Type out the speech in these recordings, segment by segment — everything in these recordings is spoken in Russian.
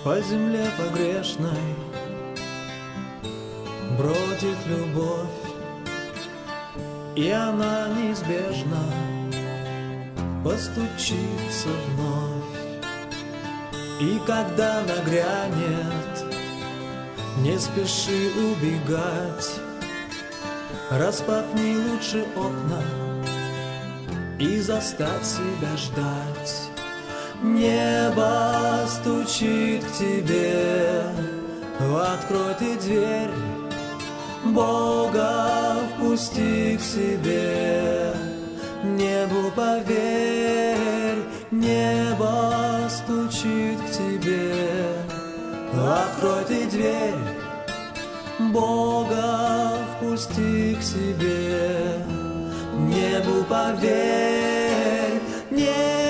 По земле погрешной бродит любовь, и она неизбежно постучится вновь. И когда нагрянет, не спеши убегать, распахни лучше окна и заставь себя ждать. Небо стучит к тебе, открой ты дверь, Бога впусти к себе. Небу поверь, небо стучит к тебе, открой ты дверь, Бога впусти к себе. Небу поверь, небу.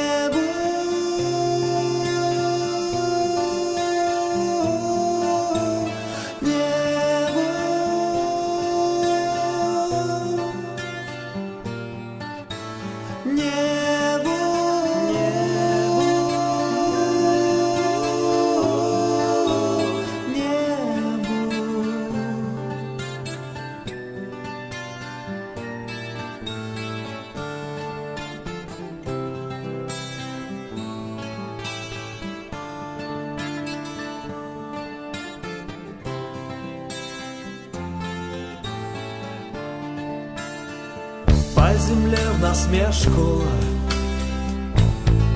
По земле в насмешку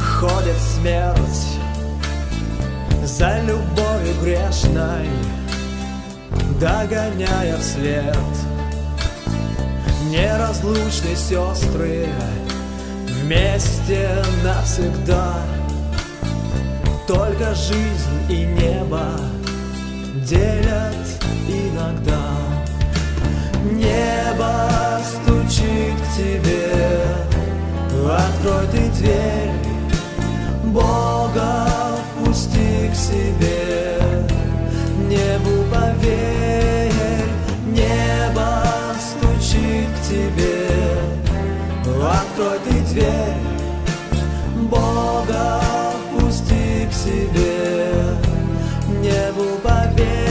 ходит смерть, за любовью грешной догоняя вслед. Неразлучные сестры вместе навсегда, только жизнь и небо делят иногда. Небо стучит к тебе, открой ты дверь, Бога впусти к себе. Небу поверь, небо стучит к тебе, открой ты дверь, Бога впусти к себе. Небу поверь,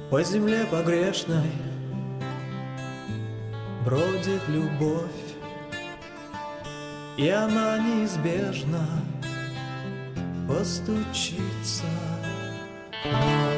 по земле погрешной бродит любовь, и она неизбежно постучится вновь.